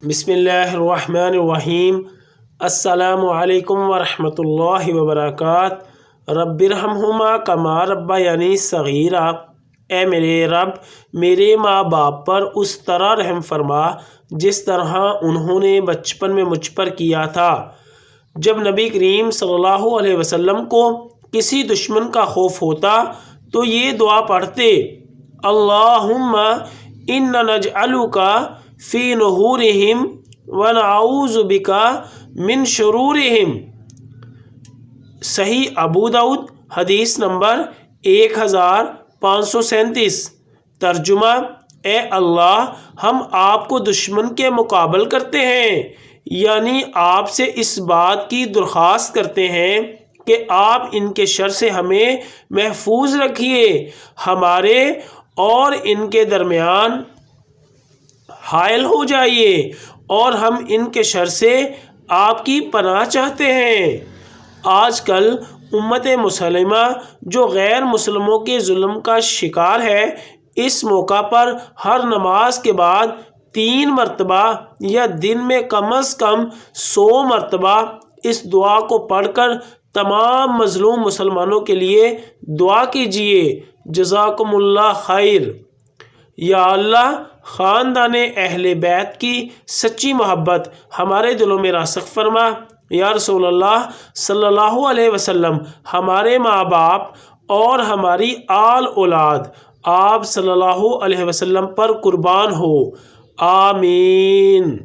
بسم اللہ الرحمن الرحیم۔ السلام علیکم ورحمۃ اللہ وبرکاتہ۔ رب ارحمہما کما ربیانی صغیرا۔ اے میرے رب، میرے ماں باپ پر اس طرح رحم فرما جس طرح انہوں نے بچپن میں مجھ پر کیا تھا۔ جب نبی کریم صلی اللہ علیہ وسلم کو کسی دشمن کا خوف ہوتا تو یہ دعا پڑھتے: اللہم انا نجعلک فی نحورہم ونعوذ بک من شرورہم۔ صحیح ابو داؤد حدیث نمبر 1537۔ ترجمہ: اے اللہ، ہم آپ کو دشمن کے مقابل کرتے ہیں، یعنی آپ سے اس بات کی درخواست کرتے ہیں کہ آپ ان کے شر سے ہمیں محفوظ رکھیے، ہمارے اور ان کے درمیان حائل ہو جائیے، اور ہم ان کے شر سے آپ کی پناہ چاہتے ہیں۔ آج کل امت مسلمہ جو غیر مسلموں کے ظلم کا شکار ہے، اس موقع پر ہر نماز کے بعد 3 مرتبہ یا دن میں کم از کم 100 مرتبہ اس دعا کو پڑھ کر تمام مظلوم مسلمانوں کے لیے دعا کیجیے۔ جزاکم اللہ خیر۔ یا اللہ، خاندان اہل بیت کی سچی محبت ہمارے دلوں میں راسخ فرما۔ یا رسول اللہ صلی اللہ علیہ وسلم، ہمارے ماں باپ اور ہماری آل اولاد آپ صلی اللہ علیہ وسلم پر قربان ہو، آمین۔